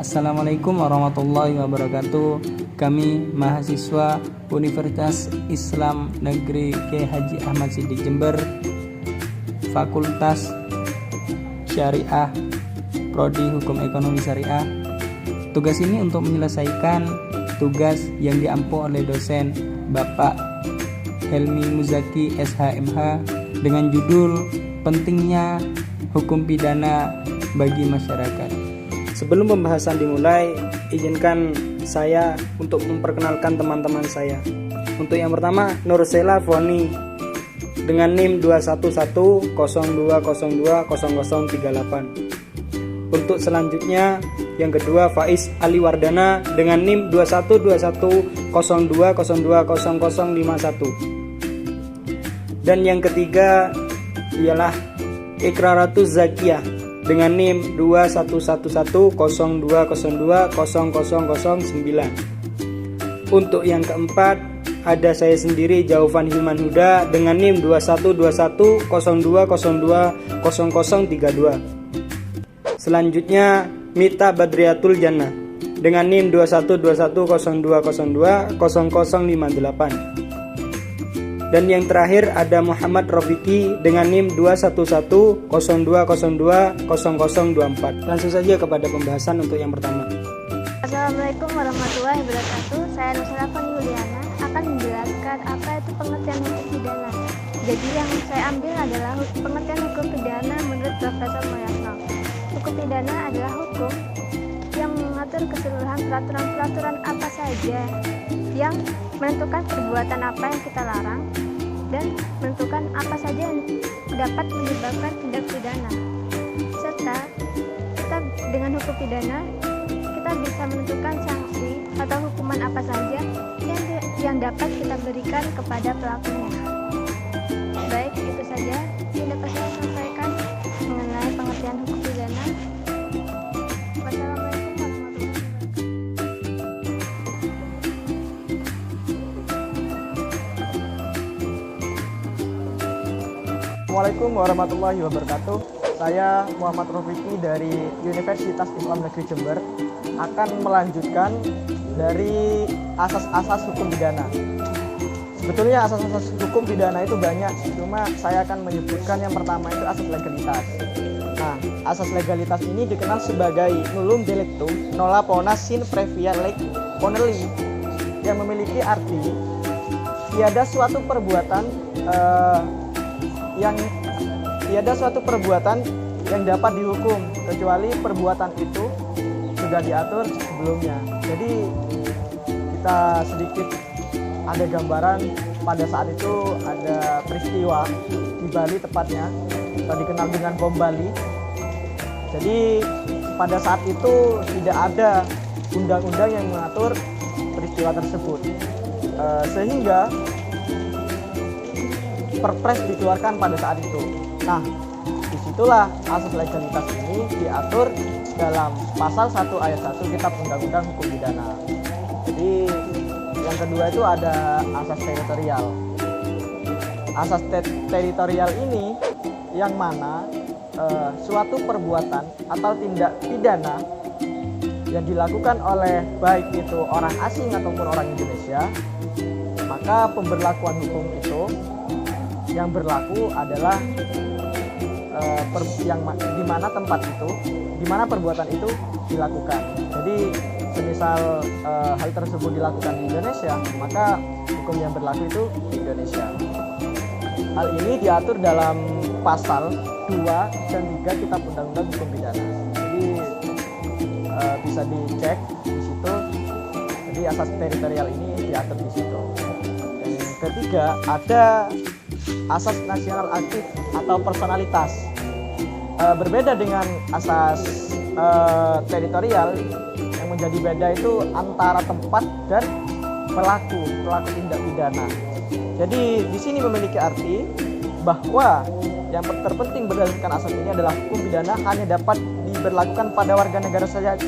Assalamualaikum warahmatullahi wabarakatuh. Kami mahasiswa Universitas Islam Negeri Kiai Haji Ahmad Siddiq Jember, Fakultas Syariah, Prodi Hukum Ekonomi Syariah. Tugas ini untuk menyelesaikan tugas yang diampu oleh dosen Bapak Helmi Muzaki SHMH dengan judul Pentingnya Hukum Pidana bagi Masyarakat. Sebelum pembahasan dimulai, izinkan saya untuk memperkenalkan teman-teman saya. Untuk yang pertama, Nursela Foni dengan NIM 21102020038. Untuk selanjutnya, yang kedua, Faiz Ali Wardana dengan NIM 21210202051. Dan yang ketiga ialah Ikraratuz Zakiyah dengan NIM 2111020200009. Untuk yang keempat, ada saya sendiri, Jaufan Hilman Huda dengan NIM 2121020200032. Selanjutnya, Mita Badriatul Jannah dengan NIM 2121020020058. Dan yang terakhir ada Muhammad Rofiki dengan NIM 21102020024. Langsung saja kepada pembahasan untuk yang pertama. Assalamualaikum warahmatullahi wabarakatuh. Saya Nursela Foni Yuliana akan menjelaskan apa itu pengertian hukum pidana. Jadi yang saya ambil adalah pengertian hukum pidana menurut Profesor Moyasno. Hukum pidana adalah hukum yang mengatur keseluruhan peraturan-peraturan apa saja yang menentukan perbuatan apa yang kita larang dan menentukan apa saja yang dapat menyebabkan tindak pidana. Serta kita dengan hukum pidana kita bisa menentukan sanksi atau hukuman apa saja yang dapat kita berikan kepada pelakunya. Baik, itu saja yang dapat saya sampaikan mengenai pengertian hukum pidana. Assalamualaikum warahmatullahi wabarakatuh. Saya Muhammad Rofiki dari Universitas Islam Negeri Jember akan melanjutkan dari asas-asas hukum pidana. Sebetulnya asas-asas hukum pidana itu banyak, cuma saya akan menyebutkan yang pertama itu asas legalitas. Nah, asas legalitas ini dikenal sebagai nullum delictum nolla pona sine previa lege oneli, yang memiliki arti tiada suatu perbuatan yang dapat dihukum kecuali perbuatan itu sudah diatur sebelumnya. Jadi kita sedikit ada gambaran, pada saat itu ada peristiwa di Bali tepatnya, atau dikenal dengan bom Bali. Jadi pada saat itu tidak ada undang-undang yang mengatur peristiwa tersebut, sehingga Perpres dikeluarkan pada saat itu. Nah, disitulah asas legalitas ini diatur dalam pasal 1 ayat 1 Kitab Undang-Undang Hukum Pidana. Jadi yang kedua itu ada asas teritorial. Asas teritorial ini yang mana suatu perbuatan atau tindak pidana yang dilakukan oleh baik itu orang asing ataupun orang Indonesia, maka pemberlakuan hukum itu yang berlaku adalah di mana tempat itu, di mana perbuatan itu dilakukan. Jadi semisal hal tersebut dilakukan di Indonesia, maka hukum yang berlaku itu di Indonesia. Hal ini diatur dalam pasal 2 dan 3 Kitab Undang-Undang Hukum Pidana. Jadi bisa dicek di situ. Jadi asas teritorial ini diatur di situ. Dan yang ketiga ada asas nasional aktif atau personalitas. Berbeda dengan asas teritorial, yang menjadi beda itu antara tempat dan pelaku tindak pidana. Jadi di sini memiliki arti bahwa yang terpenting berdasarkan asas ini adalah hukum pidana hanya dapat diberlakukan pada warga negara saja,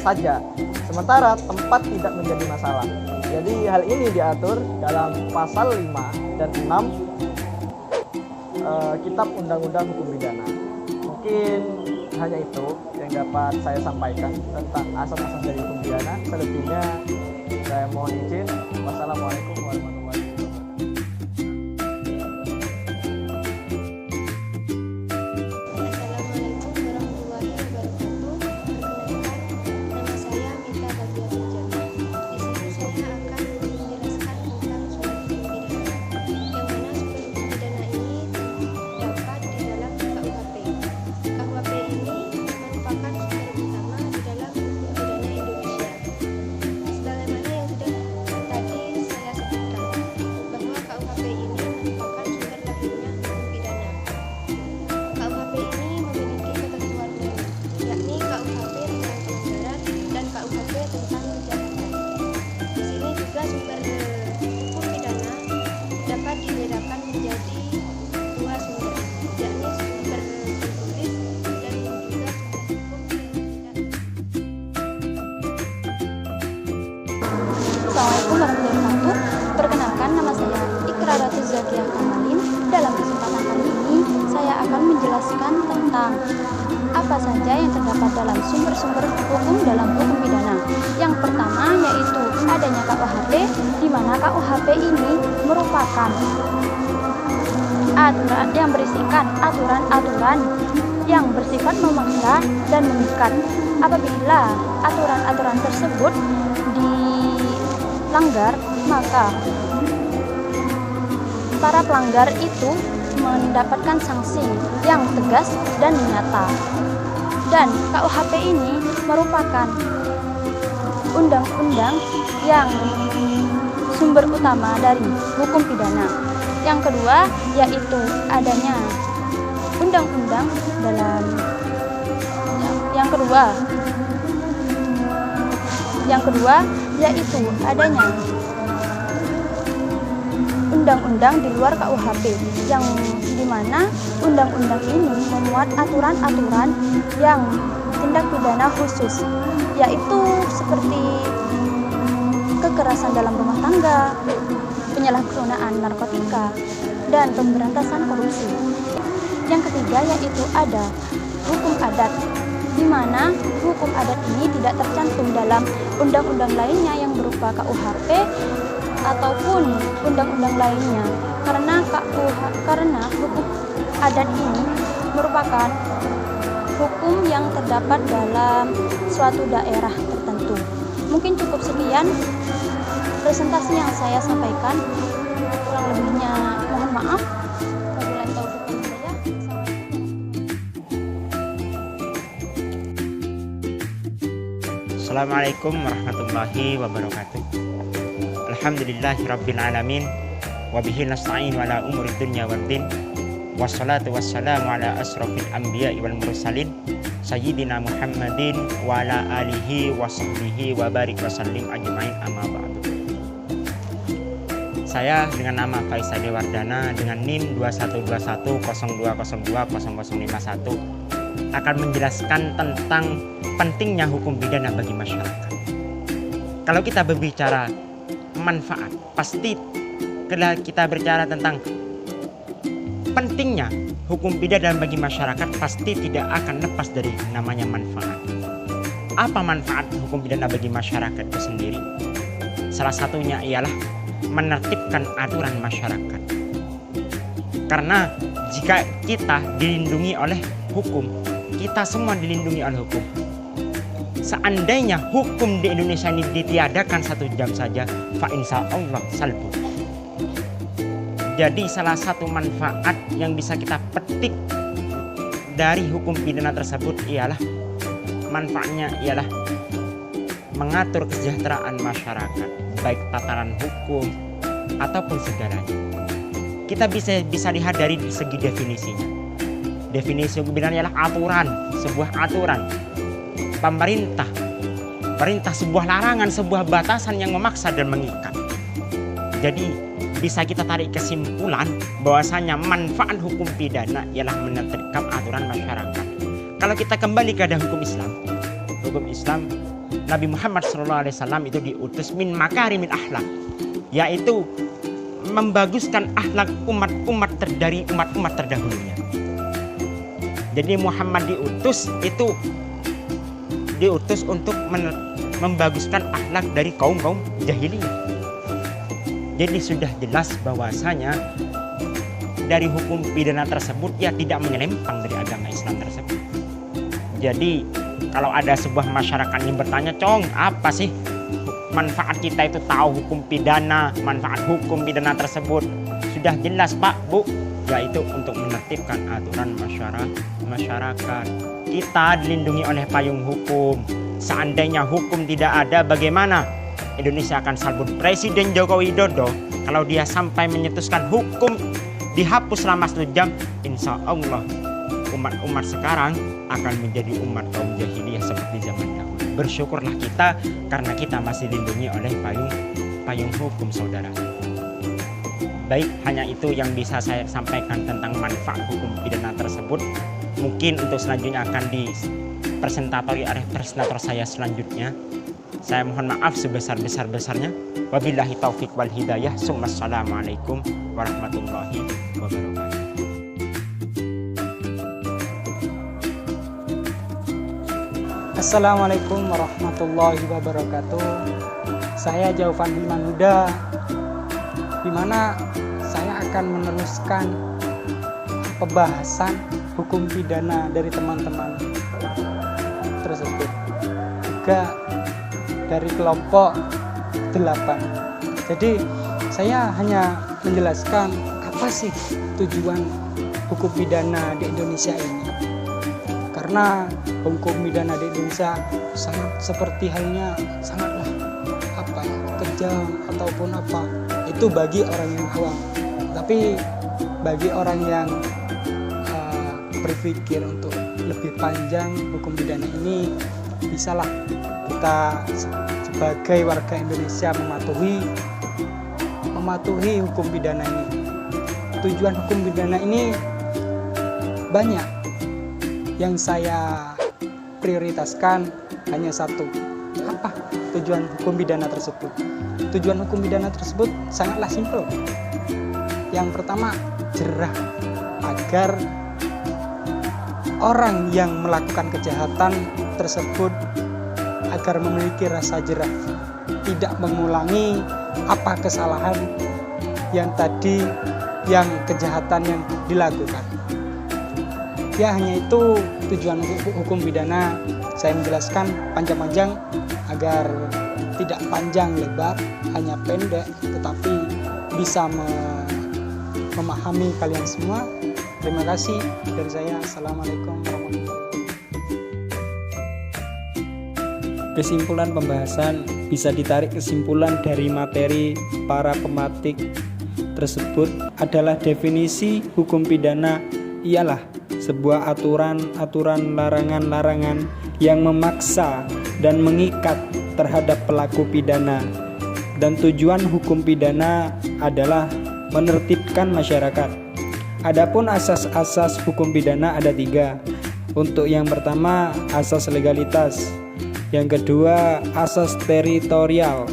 sementara tempat tidak menjadi masalah. Jadi hal ini diatur dalam pasal 5 dan 6 Kitab Undang-Undang Hukum Pidana. Mungkin hanya itu yang yang dapat saya sampaikan tentang asas-asas dari hukum pidana. Selebihnya saya mohon izin. Wassalamualaikum warahmatullahi wabarakatuh. Assalamualaikum warahmatullahi wabarakatuh. Perkenalkan, nama saya Mita Bagia Pujana. Di sini saya akan menjelaskan tentang suatu hukum pidana, yang mana suatu hukum pidana ini dapat di dalam KUHP. KUHP ini merupakan sumber utama di dalam hukum pidana Indonesia. Sebagaimana yang sudah tadi saya sebutkan, bahwa KUHP ini merupakan sumber lahirnya hukum pidana. KUHP ini memiliki ketentuan baru, yakni KUHP tentang pelanggaran dan KUHP tentang kejahatan. Di sini juga sumber hukum pidana dapat dibedakan menjadi dua sumber, yakni sumber tertulis dan juga sumber hukum yang tidak. Assalamualaikum warahmatullahi wabarakatuh. Perkenalkan, nama saya Ikraratu Zakiah Kamalin. Dalam kesempatan kali ini saya akan menjelaskan tentang apa saja yang terdapat dalam sumber-sumber hukum dalam hukum pidana. Yang pertama yaitu adanya KUHP, di mana KUHP ini merupakan aturan yang berisikan aturan-aturan yang bersifat memaksa dan mengikat. Apabila aturan-aturan tersebut dilanggar, maka para pelanggar itu mendapatkan sanksi yang tegas dan nyata. Dan KUHP ini merupakan undang-undang yang sumber utama dari hukum pidana. Yang kedua yaitu adanya undang-undang dalam yang kedua yaitu adanya undang-undang di luar KUHP, yang dimana undang-undang ini memuat aturan-aturan yang tindak pidana khusus, yaitu seperti kekerasan dalam rumah tangga, penyalahgunaan narkotika, dan pemberantasan korupsi. Yang ketiga yaitu ada hukum adat, di mana hukum adat ini tidak tercantum dalam undang-undang lainnya yang berupa KUHP ataupun undang-undang lainnya, karena hukum adat ini merupakan hukum yang terdapat dalam suatu daerah tertentu. Mungkin cukup sekian presentasi yang saya sampaikan, kurang lebihnya mohon maaf. Wabillahi taufiq wal hidayah. Assalamualaikum warahmatullahi wabarakatuh. Alhamdulillahirabbil alamin wa bihi nasta'in ala umuri dunya waddin. Wassalatu wassalamu ala asrofil anbiya'i wal mursalin sayyidina Muhammadin wa ala alihi wa sahbihi wa barik wa sallim ajma'in, amma ba'du. Saya dengan nama Faisal Dewardana dengan NIM 212102020051 akan menjelaskan tentang pentingnya hukum pidana bagi masyarakat. Kalau kita berbicara manfaat, pasti kalau kita berbicara tentang pentingnya hukum pidana bagi masyarakat, pasti tidak akan lepas dari namanya manfaat. Apa manfaat hukum pidana bagi masyarakat itu sendiri? Salah satunya ialah menertibkan aturan masyarakat. Karena jika kita dilindungi oleh hukum, kita semua dilindungi oleh hukum. Seandainya hukum di Indonesia ini ditiadakan 1 jam saja, fa insya Allah salbu. Jadi salah satu manfaat yang bisa kita petik dari hukum pidana tersebut ialah manfaatnya ialah mengatur kesejahteraan masyarakat, baik tataran hukum ataupun segalanya. Kita bisa lihat dari segi definisinya. Definisi hukum pidana ialah aturan, sebuah aturan pemerintah, sebuah larangan, sebuah batasan yang memaksa dan mengikat. Jadi bisa kita tarik kesimpulan bahwasanya manfaat hukum pidana ialah menertibkan aturan masyarakat. Kalau kita kembali kepada hukum Islam, Nabi Muhammad SAW itu diutus min makarimil akhlak, yaitu membaguskan akhlak umat-umat dari umat-umat terdahulunya. Jadi Muhammad diutus itu diutus untuk membaguskan akhlak dari kaum jahiliyah. Jadi sudah jelas bahwasanya dari hukum pidana tersebut ya tidak menyelempang dari agama Islam tersebut. Jadi kalau ada sebuah masyarakat yang bertanya, Cong, apa sih manfaat kita itu tahu hukum pidana, manfaat hukum pidana tersebut? Sudah jelas Pak, Bu, yaitu untuk menertibkan aturan masyarakat. Kita dilindungi oleh payung hukum. Seandainya hukum tidak ada, bagaimana Indonesia akan salbut? Presiden Joko Widodo kalau dia sampai menyetuskan hukum dihapus selama 1 jam, insya Allah umat-umat sekarang akan menjadi umat kaum jahiliyah seperti zaman dahulu. Bersyukurlah kita karena kita masih dilindungi oleh payung hukum, saudara. Baik, hanya itu yang bisa saya sampaikan tentang manfaat hukum pidana tersebut. Mungkin untuk selanjutnya akan dipresentatori oleh presentator saya selanjutnya. Saya mohon maaf sebesar-besarnya. Wabillahi taufik wal hidayah. Assalamualaikum warahmatullahi wabarakatuh. Assalamualaikum warahmatullahi wabarakatuh. Saya Jaufan Hilman Huda, di mana saya akan meneruskan pembahasan hukum pidana dari teman-teman tersebut, juga dari kelompok 8. Jadi saya hanya menjelaskan apa sih tujuan hukum pidana di Indonesia ini. Karena hukum pidana di Indonesia sangat seperti halnya sangatlah kejam ataupun apa, itu bagi orang yang awam. Tapi bagi orang yang berpikir untuk lebih panjang hukum pidana ini, bisalah kita sebagai warga Indonesia mematuhi hukum pidana ini. Tujuan hukum pidana ini banyak. Yang saya prioritaskan hanya satu. Apa tujuan hukum pidana tersebut? Tujuan hukum pidana tersebut sangatlah simpel. Yang pertama, jerah, agar orang yang melakukan kejahatan tersebut agar memiliki rasa jerah, tidak mengulangi apa kesalahan yang kejahatan yang dilakukan. Ya, hanya itu tujuan hukum pidana. Saya menjelaskan panjang-panjang agar tidak panjang lebar, hanya pendek, tetapi bisa memahami kalian semua. Terima kasih dari saya. Assalamualaikum warahmatullahi wabarakatuh. Kesimpulan pembahasan bisa ditarik kesimpulan dari materi para pematik tersebut adalah definisi hukum pidana ialah sebuah aturan larangan-larangan yang memaksa dan mengikat terhadap pelaku pidana, dan tujuan hukum pidana adalah menertibkan masyarakat. Adapun asas-asas hukum pidana ada 3. Untuk yang pertama, asas legalitas. Yang kedua, asas teritorial.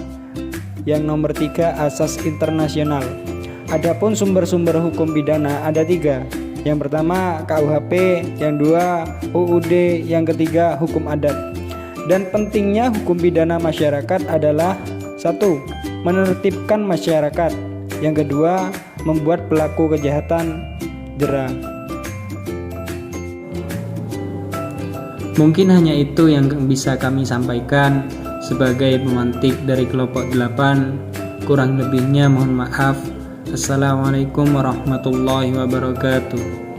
Yang nomor 3, asas internasional. Adapun sumber-sumber hukum pidana ada 3. Yang pertama KUHP, yang 2 UUD, yang ketiga hukum adat. Dan pentingnya hukum pidana masyarakat adalah 1. Menertibkan masyarakat. Yang kedua, membuat pelaku kejahatan jera. Mungkin hanya itu yang bisa kami sampaikan sebagai pemantik dari kelompok 8. Kurang lebihnya mohon maaf. Assalamualaikum warahmatullahi wabarakatuh.